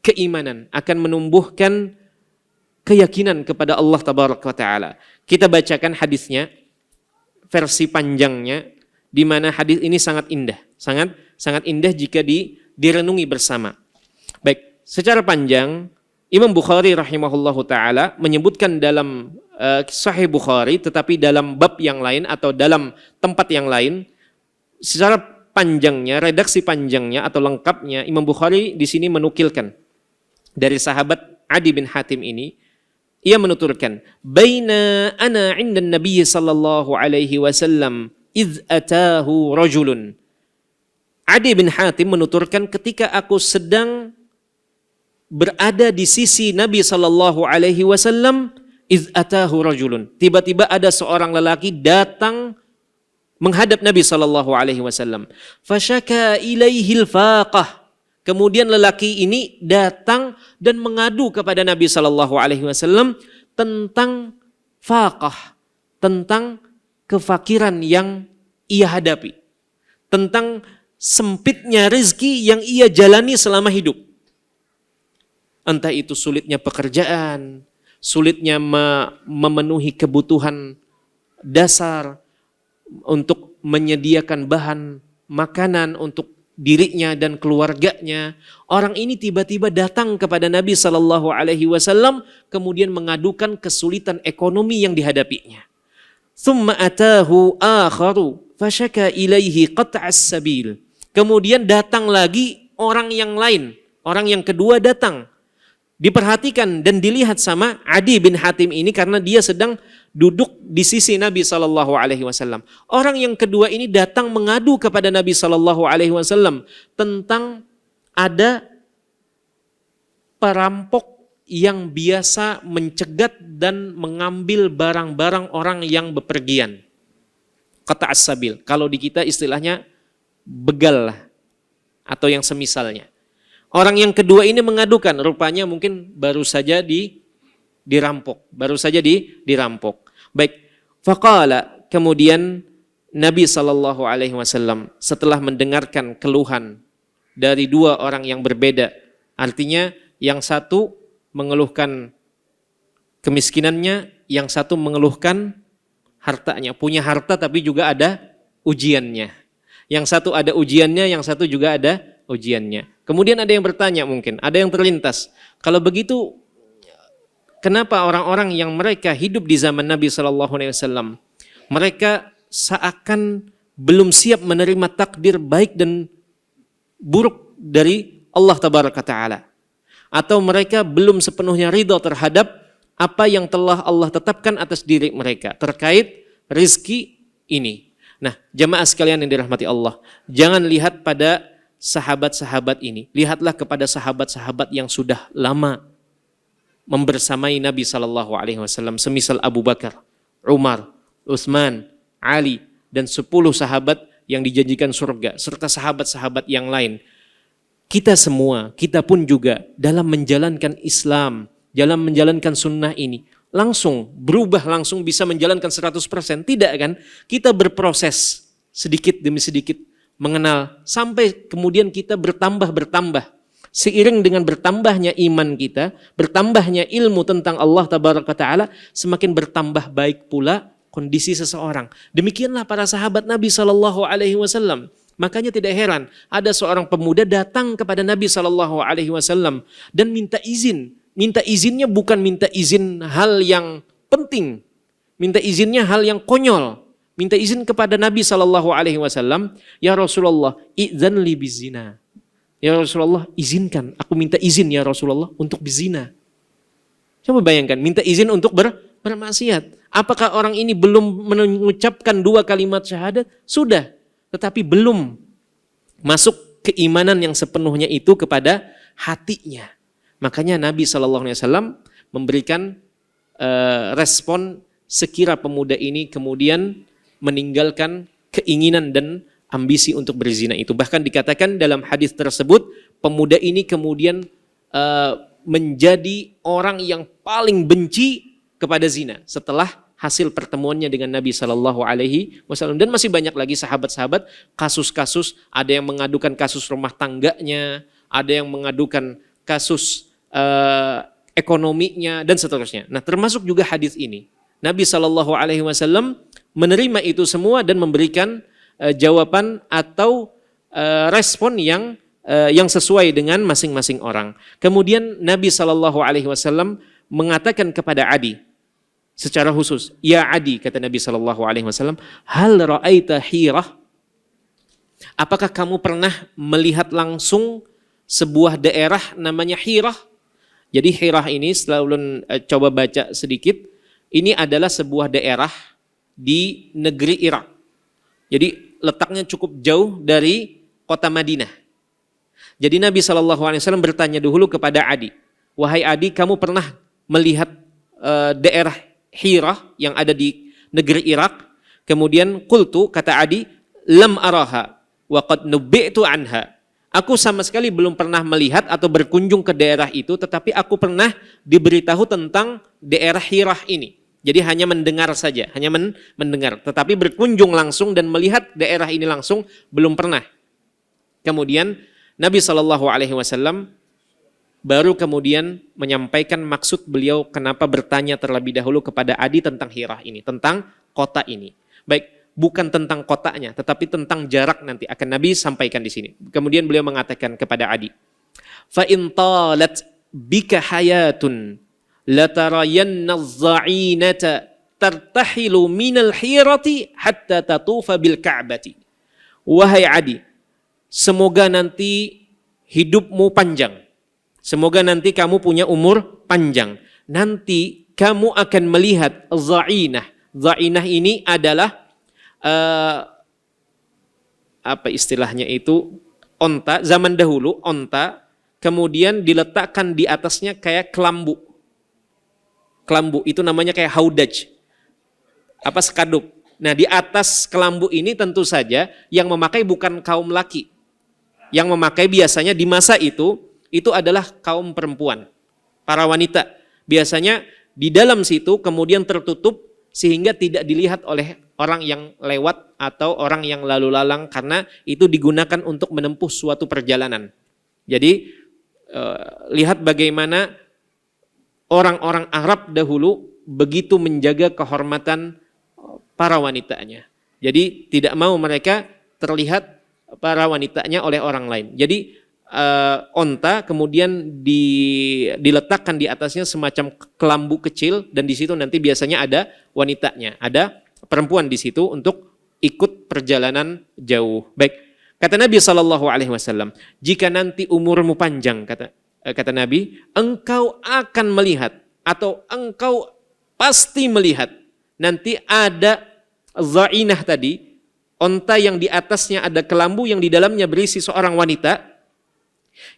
keimanan, akan menumbuhkan keyakinan kepada Allah tabaraka wa taala. Kita bacakan hadisnya, versi panjangnya, di mana hadis ini sangat indah, sangat indah jika direnungi bersama. Baik, secara panjang Imam Bukhari rahimahullahu taala menyebutkan dalam Sahih Bukhari, tetapi dalam bab yang lain atau dalam tempat yang lain, secara panjangnya, redaksi panjangnya atau lengkapnya, Imam Bukhari di sini menukilkan dari sahabat Adi bin Hatim ini, ia menuturkan, "Baina ana 'inda Nabi sallallahu alaihi wasallam idz atahu rajulun." Adi bin Hatim menuturkan, ketika aku sedang berada di sisi Nabi sallallahu alaihi wasallam, idz atahu rajulun. Tiba-tiba ada seorang lelaki datang menghadap Nabi sallallahu alaihi wasallam. Fasyaka ilaihil faqah. Kemudian lelaki ini datang dan mengadu kepada Nabi sallallahu alaihi wasallam tentang faqah, tentang kefakiran yang ia hadapi, tentang sempitnya rezeki yang ia jalani selama hidup. Entah itu sulitnya pekerjaan, sulitnya memenuhi kebutuhan dasar untuk menyediakan bahan makanan untuk dirinya dan keluarganya. Orang ini tiba-tiba datang kepada Nabi sallallahu alaihi wasallam kemudian mengadukan kesulitan ekonomi yang dihadapinya. Tsumma atahu akharu fasyaka ilaihi qat'as sabil. Kemudian datang lagi orang yang lain, orang yang kedua datang. Diperhatikan dan dilihat sama Adi bin Hatim ini karena dia sedang duduk di sisi Nabi sallallahu alaihi wasallam. Orang yang kedua ini datang mengadu kepada Nabi sallallahu alaihi wasallam tentang ada perampok yang biasa mencegat dan mengambil barang-barang orang yang bepergian. Kata as-sabil, kalau di kita istilahnya begal lah, atau yang semisalnya. Orang yang kedua ini mengadukan, rupanya mungkin baru saja dirampok. Baik, faqala, kemudian Nabi SAW setelah mendengarkan keluhan dari dua orang yang berbeda, artinya yang satu mengeluhkan kemiskinannya, yang satu mengeluhkan hartanya, punya harta tapi juga ada ujiannya. Yang satu ada ujiannya, yang satu juga ada ujiannya. Kemudian ada yang bertanya mungkin, ada yang terlintas, kalau begitu kenapa orang-orang yang mereka hidup di zaman Nabi SAW, mereka seakan belum siap menerima takdir baik dan buruk dari Allah Tabaraka Ta'ala, atau mereka belum sepenuhnya ridha terhadap apa yang telah Allah tetapkan atas diri mereka terkait rizki ini. Nah, jamaah sekalian yang dirahmati Allah, jangan lihat pada sahabat-sahabat ini, lihatlah kepada sahabat-sahabat yang sudah lama membersamai Nabi SAW, semisal Abu Bakar, Umar, Utsman, Ali, dan 10 sahabat yang dijanjikan surga, serta sahabat-sahabat yang lain. Kita semua, kita pun juga dalam menjalankan Islam, dalam menjalankan sunnah ini, langsung berubah, langsung bisa menjalankan 100%. Tidak kan? Kita berproses sedikit demi sedikit mengenal, sampai kemudian kita bertambah. Seiring dengan bertambahnya iman kita, bertambahnya ilmu tentang Allah Tabaraka Ta'ala, semakin bertambah baik pula kondisi seseorang. Demikianlah para sahabat Nabi SAW. Makanya tidak heran ada seorang pemuda datang kepada Nabi SAW dan minta izin. Minta izinnya bukan minta izin hal yang penting, minta izinnya hal yang konyol. Minta izin kepada Nabi SAW, ya Rasulullah, idzan li bizina. Ya Rasulullah, izinkan, aku minta izin ya Rasulullah untuk bizina. Coba bayangkan, minta izin untuk bermaksiat. Apakah orang ini belum mengucapkan 2 kalimat syahadat? Sudah, tetapi belum masuk keimanan yang sepenuhnya itu kepada hatinya. Makanya Nabi SAW memberikan respon sekira pemuda ini kemudian meninggalkan keinginan dan ambisi untuk berzina itu. Bahkan dikatakan dalam hadis tersebut, pemuda ini kemudian menjadi orang yang paling benci kepada zina setelah hasil pertemuannya dengan Nabi SAW. Dan masih banyak lagi sahabat-sahabat, kasus-kasus, ada yang mengadukan kasus rumah tangganya, ada yang mengadukan kasus ekonominya, dan seterusnya. Nah, termasuk juga hadis ini. Nabi SAW menerima itu semua dan memberikan jawaban atau respon yang sesuai dengan masing-masing orang. Kemudian Nabi SAW mengatakan kepada Adi secara khusus, ya Adi, kata Nabi SAW, hal ra'aita hirah? Apakah kamu pernah melihat langsung sebuah daerah namanya Hirah? Jadi Hirah ini, setelah ulun coba baca sedikit, ini adalah sebuah daerah di negeri Irak. Jadi letaknya cukup jauh dari kota Madinah. Jadi Nabi SAW bertanya dahulu kepada Adi, wahai Adi, kamu pernah melihat daerah Hirah yang ada di negeri Irak? Kemudian qultu, kata Adi, lam araha wa qad nubi'tu anha. Aku sama sekali belum pernah melihat atau berkunjung ke daerah itu, tetapi aku pernah diberitahu tentang daerah Hirah ini. Jadi hanya mendengar saja, hanya mendengar, tetapi berkunjung langsung dan melihat daerah ini langsung belum pernah. Kemudian Nabi SAW baru kemudian menyampaikan maksud beliau kenapa bertanya terlebih dahulu kepada Adi tentang Hirah ini, tentang kota ini. Baik, bukan tentang kotanya, tetapi tentang jarak nanti akan Nabi sampaikan di sini. Kemudian beliau mengatakan kepada Adi, fa in talat bika hayatun latarayanna adh-dha'inata tartahilu minal hirati hatta tatufa bil ka'bati. Wahai Adi, semoga nanti hidupmu panjang. Semoga nanti kamu punya umur panjang. Nanti kamu akan melihat dha'inah. Dha'inah ini adalah apa istilahnya itu, onta, zaman dahulu onta, kemudian diletakkan di atasnya kayak kelambu. Kelambu itu namanya kayak haudaj, apa sekaduk. Nah, di atas kelambu ini tentu saja yang memakai bukan kaum laki. Yang memakai biasanya di masa itu adalah kaum perempuan, para wanita. Biasanya di dalam situ kemudian tertutup sehingga tidak dilihat oleh orang yang lewat atau orang yang lalu lalang, karena itu digunakan untuk menempuh suatu perjalanan. Jadi lihat bagaimana orang-orang Arab dahulu begitu menjaga kehormatan para wanitanya. Jadi tidak mau mereka terlihat para wanitanya oleh orang lain. Jadi onta kemudian diletakkan di atasnya semacam kelambu kecil, dan di situ nanti biasanya ada wanitanya, ada perempuan di situ untuk ikut perjalanan jauh. Baik, kata Nabi SAW, jika nanti umurmu panjang, kata Nabi, engkau akan melihat atau engkau pasti melihat nanti ada dha'inah tadi, onta yang di atasnya ada kelambu yang di dalamnya berisi seorang wanita,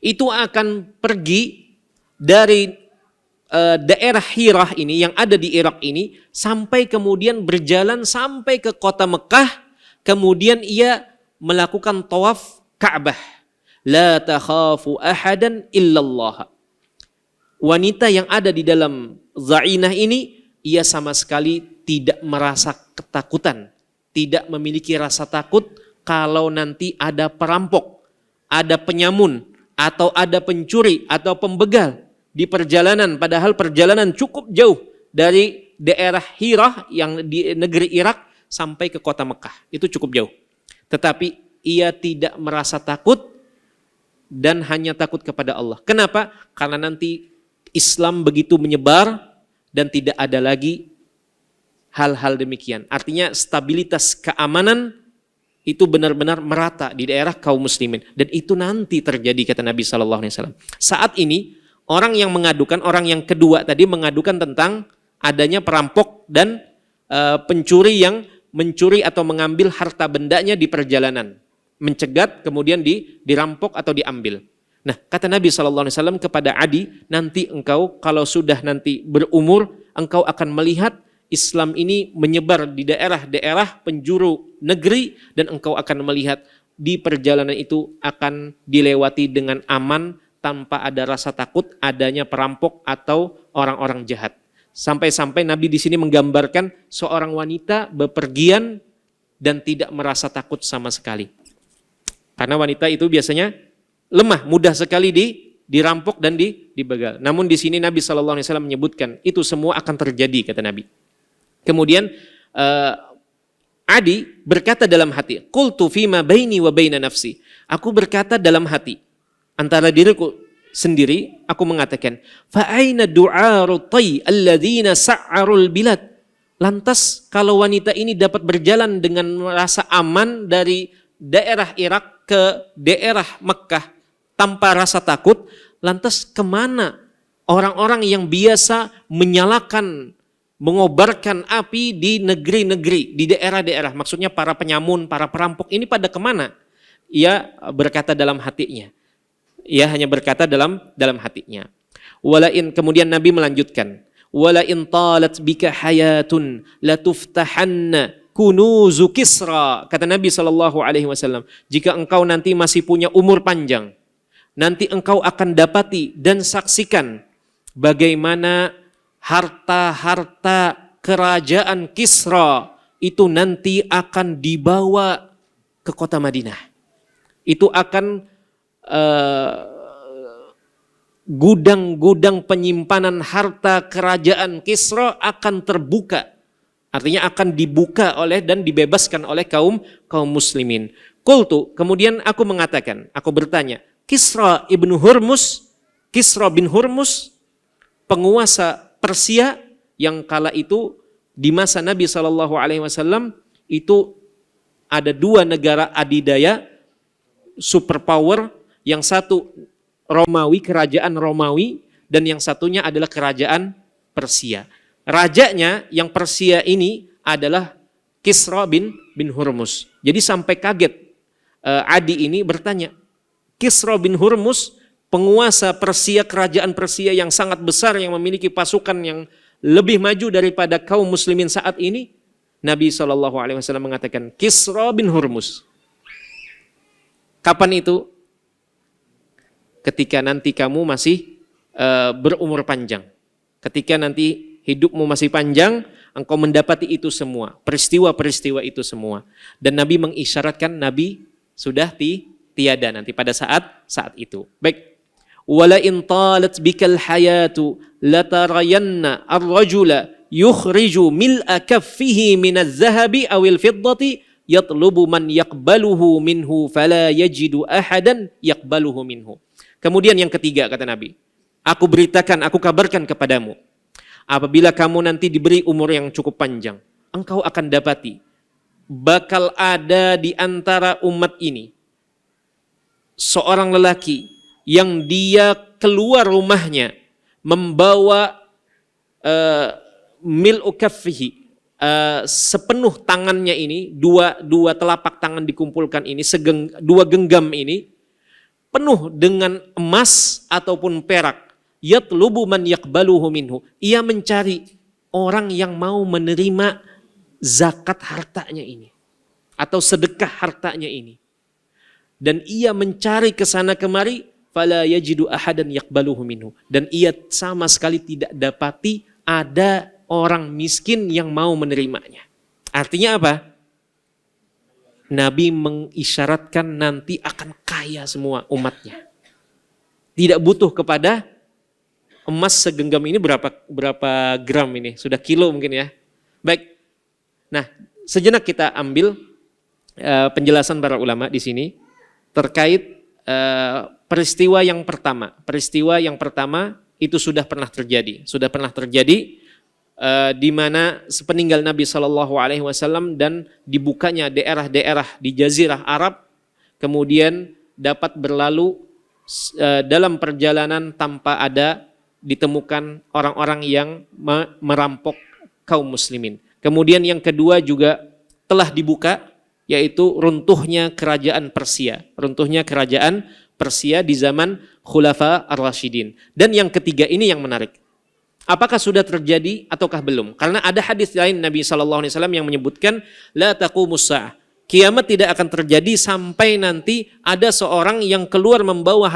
itu akan pergi dari daerah Hirah ini yang ada di Irak ini sampai kemudian berjalan sampai ke kota Mekah, kemudian ia melakukan tawaf Ka'bah. La takhafu ahadan illallah. Wanita yang ada di dalam dha'inah ini, ia sama sekali tidak merasa ketakutan, tidak memiliki rasa takut kalau nanti ada perampok, ada penyamun, atau ada pencuri atau pembegal di perjalanan, padahal perjalanan cukup jauh dari daerah Hirah yang di negeri Irak sampai ke kota Mekah. Itu cukup jauh. Tetapi ia tidak merasa takut dan hanya takut kepada Allah. Kenapa? Karena nanti Islam begitu menyebar dan tidak ada lagi hal-hal demikian. Artinya stabilitas keamanan itu benar-benar merata di daerah kaum muslimin. Dan itu nanti terjadi, kata Nabi SAW. Saat ini orang yang mengadukan, orang yang kedua tadi mengadukan tentang adanya perampok dan pencuri yang mencuri atau mengambil harta bendanya di perjalanan. Mencegat kemudian dirampok atau diambil. Nah, kata Nabi SAW kepada Adi, nanti engkau kalau sudah nanti berumur, engkau akan melihat Islam ini menyebar di daerah-daerah penjuru negeri dan engkau akan melihat di perjalanan itu akan dilewati dengan aman tanpa ada rasa takut adanya perampok atau orang-orang jahat. Sampai-sampai Nabi di sini menggambarkan seorang wanita bepergian dan tidak merasa takut sama sekali. Karena wanita itu biasanya lemah, mudah sekali dirampok dan dibegal. Namun di sini Nabi SAW menyebutkan itu semua akan terjadi, kata Nabi. Kemudian Adi berkata dalam hati, qultu fima baini wa baina nafsi. Aku berkata dalam hati, antara diriku sendiri, aku mengatakan, fa aina du'aru tay alladzina sa'arul bilad. Lantas kalau wanita ini dapat berjalan dengan merasa aman dari daerah Irak ke daerah Mekah tanpa rasa takut, lantas kemana orang-orang yang biasa menyalakan, mengobarkan api di negeri-negeri, di daerah-daerah, maksudnya para penyamun, para perampok ini pada kemana? Ia berkata dalam hatinya. Ia hanya berkata dalam hatinya. Walain, kemudian Nabi melanjutkan, walain talat bika hayatun latuftahanna kunuzu Kisra. Kata Nabi SAW, jika engkau nanti masih punya umur panjang, nanti engkau akan dapati dan saksikan bagaimana harta-harta kerajaan Kisra itu nanti akan dibawa ke kota Madinah. Itu akan gudang-gudang penyimpanan harta kerajaan Kisra akan terbuka. Artinya akan dibuka oleh dan dibebaskan oleh kaum muslimin. Qultu, kemudian aku mengatakan, aku bertanya, Kisra bin Hurmus, penguasa Persia yang kala itu di masa Nabi SAW itu ada dua negara adidaya superpower, yang satu Romawi, kerajaan Romawi, dan yang satunya adalah kerajaan Persia. Rajanya yang Persia ini adalah Kisra bin Hurmus. Jadi sampai kaget Adi ini bertanya, Kisra bin Hurmus, penguasa Persia, kerajaan Persia yang sangat besar, yang memiliki pasukan yang lebih maju daripada kaum muslimin saat ini. Nabi SAW mengatakan, Kisra bin Hurmus. Kapan itu? Ketika nanti kamu masih berumur panjang. Ketika nanti hidupmu masih panjang, engkau mendapati itu semua, peristiwa-peristiwa itu semua. Dan Nabi mengisyaratkan, Nabi sudah tiada nanti pada saat itu. Baik. Wala in talat bikal hayatu latarayanna ar-rajula yukhriju mil'a kaffihi minadh-dhahabi awil fiddati yatlubu man yaqbaluhu minhu fala yajidu ahadan yaqbaluhu minhu. Kemudian yang ketiga, kata Nabi, aku beritakan, aku kabarkan kepadamu, apabila kamu nanti diberi umur yang cukup panjang, engkau akan dapati bakal ada di antara umat ini seorang lelaki yang dia keluar rumahnya membawa mil'u kaffihi, sepenuh tangannya ini, dua telapak tangan dikumpulkan ini, dua genggam ini penuh dengan emas ataupun perak. Yatlubu man yaqbaluhu minhu. Ia mencari orang yang mau menerima zakat hartanya ini atau sedekah hartanya ini. Dan ia mencari ke sana kemari, fala yajidu ahadan yaqbaluhu minhu. Dan ia sama sekali tidak dapati ada orang miskin yang mau menerimanya. Artinya apa? Nabi mengisyaratkan nanti akan kaya semua umatnya. Tidak butuh kepada emas segenggam ini berapa gram ini? Sudah kilo mungkin ya. Baik. Nah, sejenak kita ambil penjelasan para ulama di sini terkait peristiwa yang pertama. Peristiwa yang pertama itu sudah pernah terjadi. Sudah pernah terjadi di mana sepeninggal Nabi SAW dan dibukanya daerah-daerah di Jazirah Arab, kemudian dapat berlalu dalam perjalanan tanpa ada ditemukan orang-orang yang merampok kaum muslimin. Kemudian yang kedua juga telah dibuka, yaitu runtuhnya kerajaan Persia. Runtuhnya kerajaan Persia di zaman Khulafa ar-Rasyidin. Dan yang ketiga ini yang menarik. Apakah sudah terjadi ataukah belum? Karena ada hadis lain Nabi SAW yang menyebutkan la taqumus sa'ah. Kiamat tidak akan terjadi sampai nanti ada seorang yang keluar membawa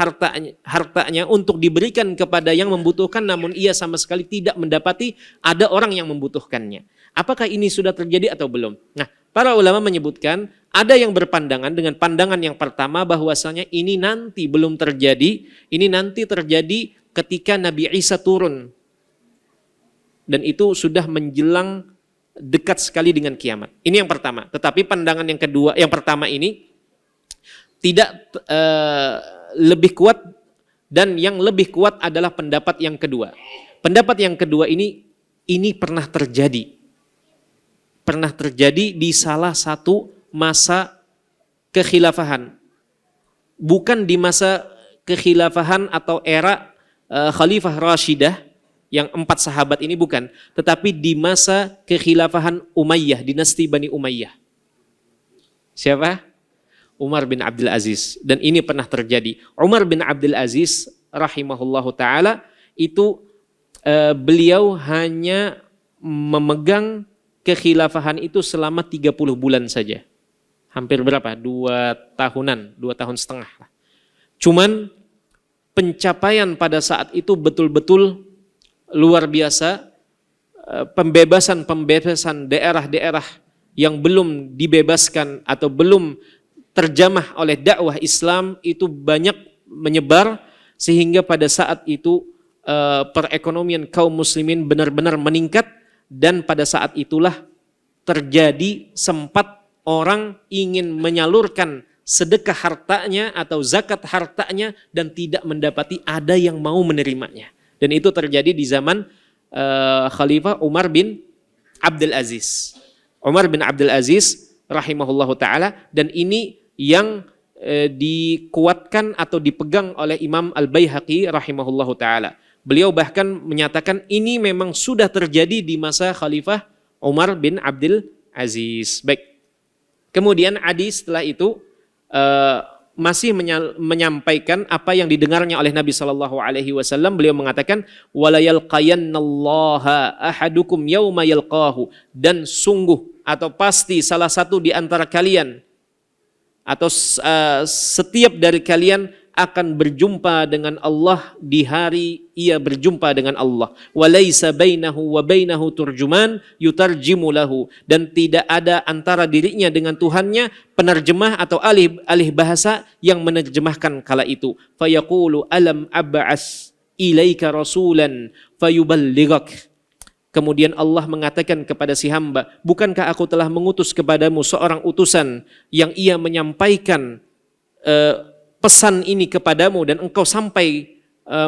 hartanya untuk diberikan kepada yang membutuhkan, namun ia sama sekali tidak mendapati ada orang yang membutuhkannya. Apakah ini sudah terjadi atau belum? Nah, para ulama menyebutkan ada yang berpandangan dengan pandangan yang pertama bahwasanya ini nanti belum terjadi, ini nanti terjadi ketika Nabi Isa turun. Dan itu sudah menjelang dekat sekali dengan kiamat. Ini yang pertama. Tetapi pandangan yang kedua, yang pertama ini tidak lebih kuat, dan yang lebih kuat adalah pendapat yang kedua. Pendapat yang kedua ini pernah terjadi. Pernah terjadi di salah satu masa kekhilafahan. Bukan di masa kekhilafahan atau era Khalifah Rashidah yang 4 sahabat ini, bukan, tetapi di masa kekhilafahan Umayyah, dinasti Bani Umayyah. Siapa? Umar bin Abdul Aziz. Dan ini pernah terjadi. Umar bin Abdul Aziz rahimahullahu ta'ala itu beliau hanya memegang kekhilafahan itu selama 30 bulan saja. Hampir berapa? 2 tahunan, 2 tahun setengah. Cuman pencapaian pada saat itu betul-betul luar biasa. Pembebasan daerah-daerah yang belum dibebaskan atau belum terjamah oleh dakwah Islam itu banyak menyebar, sehingga pada saat itu perekonomian kaum muslimin benar-benar meningkat. Dan pada saat itulah terjadi sempat orang ingin menyalurkan sedekah hartanya atau zakat hartanya dan tidak mendapati ada yang mau menerimanya. Dan itu terjadi di zaman Khalifah Umar bin Abdul Aziz. Umar bin Abdul Aziz rahimahullahu ta'ala. Dan ini yang dikuatkan atau dipegang oleh Imam Al-Baihaqi rahimahullahu ta'ala. Beliau bahkan menyatakan ini memang sudah terjadi di masa Khalifah Umar bin Abdul Aziz. Baik. Kemudian Adi setelah itu masih menyampaikan apa yang didengarnya oleh Nabi SAW. Beliau mengatakan wala yalqayannallaha ahadukum yauma yalqahu, dan sungguh atau pasti salah satu di antara kalian atau setiap dari kalian akan berjumpa dengan Allah di hari ia berjumpa dengan Allah. Walaysa bainahu wa bainahu turjuman yutarjimu lahu, dan tidak ada antara dirinya dengan Tuhannya penerjemah atau alih bahasa yang menerjemahkan kala itu. Fayaqulu alam ab'as ilaika rasulan fayuballighak. Kemudian Allah mengatakan kepada si hamba, bukankah aku telah mengutus kepadamu seorang utusan yang ia menyampaikan pesan ini kepadamu dan engkau sampai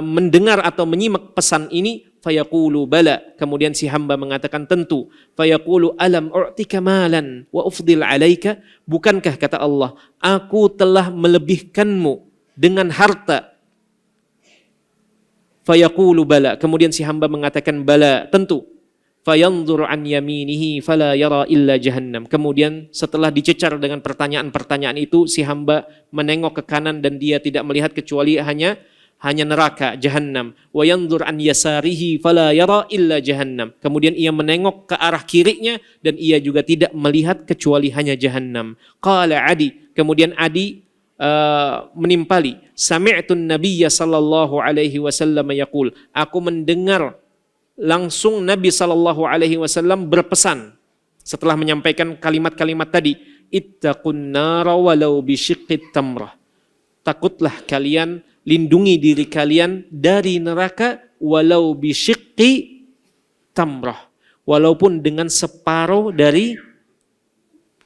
mendengar atau menyimak pesan ini? Fayaqulu bala. Kemudian si hamba mengatakan tentu. Fayaqulu alam u'tika malan wa ufdil alaika. Bukankah kata Allah, aku telah melebihkanmu dengan harta Fayaqulu bala. Kemudian si hamba mengatakan bala, tentu. Fayanzur an yaminihi fala yara illa jahannam. Kemudian setelah dicecar dengan pertanyaan-pertanyaan itu, si hamba menengok ke kanan dan dia tidak melihat kecuali hanya neraka, jahannam. Wa yanzur an yasarihi fala yara illa jahannam. Kemudian ia menengok ke arah kirinya dan ia juga tidak melihat kecuali hanya jahannam. Qala Adi. Kemudian Adi menimpali, sami'tun nabiyya sallallahu alaihi wasallam yaqul, aku mendengar langsung Nabi sallallahu alaihi wasallam berpesan setelah menyampaikan kalimat-kalimat tadi, ittaqun nara walau bisyiqqit tamrah. Takutlah kalian, lindungi diri kalian dari neraka walau bisyiqqi tamrah, walaupun dengan separuh dari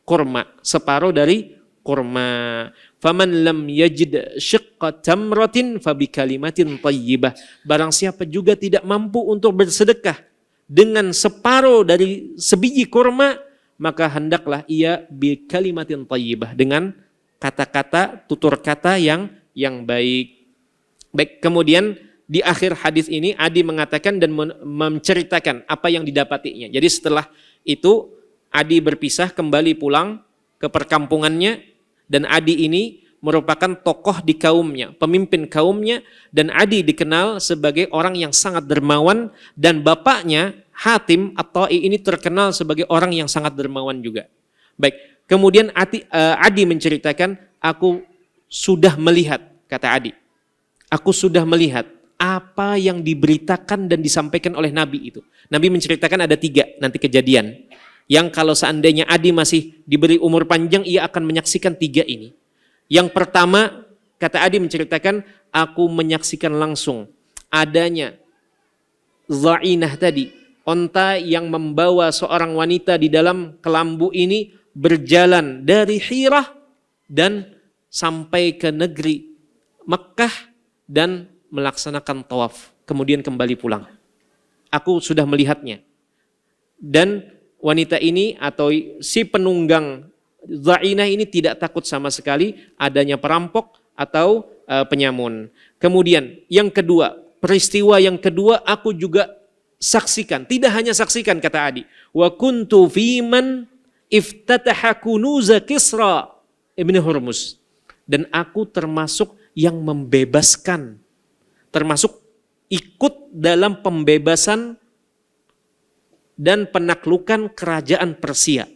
kurma, separuh dari kurma. Faman lam yajid syiqqa tamratin fabi kalimatin thayyibah. Barang siapa juga tidak mampu untuk bersedekah dengan separuh dari sebiji kurma, maka hendaklah ia bi kalimatin thayyibah, dengan kata-kata, tutur kata yang baik. Baik, kemudian di akhir hadis ini Adi mengatakan dan menceritakan apa yang didapatinya. Jadi setelah itu Adi berpisah kembali pulang ke perkampungannya. Dan Adi ini merupakan tokoh di kaumnya, pemimpin kaumnya, dan Adi dikenal sebagai orang yang sangat dermawan, dan bapaknya Hatim At-Ta'i ini terkenal sebagai orang yang sangat dermawan juga. Baik, kemudian Adi menceritakan, aku sudah melihat, kata Adi, aku sudah melihat apa yang diberitakan dan disampaikan oleh Nabi itu. Nabi menceritakan ada 3 nanti kejadian, yang kalau seandainya Adi masih diberi umur panjang, ia akan menyaksikan 3 ini. Yang pertama, kata Adi menceritakan, aku menyaksikan langsung adanya Za'inah tadi, onta yang membawa seorang wanita di dalam kelambu ini berjalan dari Hirah dan sampai ke negeri Mekkah dan melaksanakan tawaf, kemudian kembali pulang. Aku sudah melihatnya. Dan wanita ini atau si penunggang Za'inah ini tidak takut sama sekali adanya perampok atau penyamun. Kemudian yang kedua, peristiwa yang kedua aku juga saksikan. Tidak hanya saksikan, kata Adi. Wa kuntu fiman iftataha kunuza Kisra ibn Hurmuz. Dan aku termasuk yang membebaskan, termasuk ikut dalam pembebasan dan penaklukan kerajaan Persia.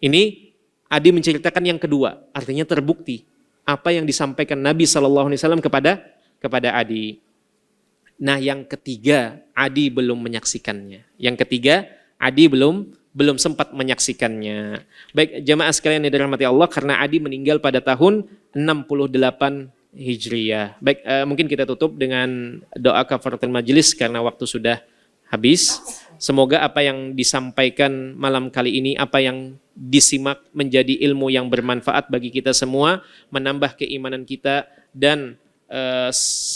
Ini Adi menceritakan yang kedua, artinya terbukti apa yang disampaikan Nabi SAW kepada Adi. Nah, yang ketiga Adi belum menyaksikannya. Yang ketiga Adi belum sempat menyaksikannya. Baik, jamaah sekalian yang dirahmati Allah, karena Adi meninggal pada tahun 68 Hijriyah. Baik, mungkin kita tutup dengan doa kafaratul majelis karena waktu sudah habis. Semoga apa yang disampaikan malam kali ini, apa yang disimak menjadi ilmu yang bermanfaat bagi kita semua, menambah keimanan kita dan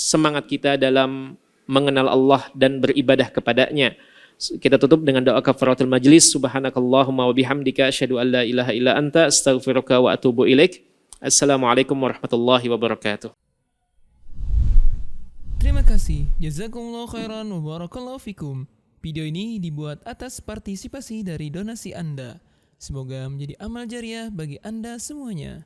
semangat kita dalam mengenal Allah dan beribadah kepadanya. Kita tutup dengan doa kafaratul majlis. Subhanakallahumma wa bihamdika asyhadu an la ilaha illa anta astaghfiruka wa atubu ilaik. Assalamualaikum warahmatullahi wabarakatuh. Terima kasih. Jazakumullah khairan wa barakallahu fikum. Video ini dibuat atas partisipasi dari donasi Anda. Semoga menjadi amal jariah bagi Anda semuanya.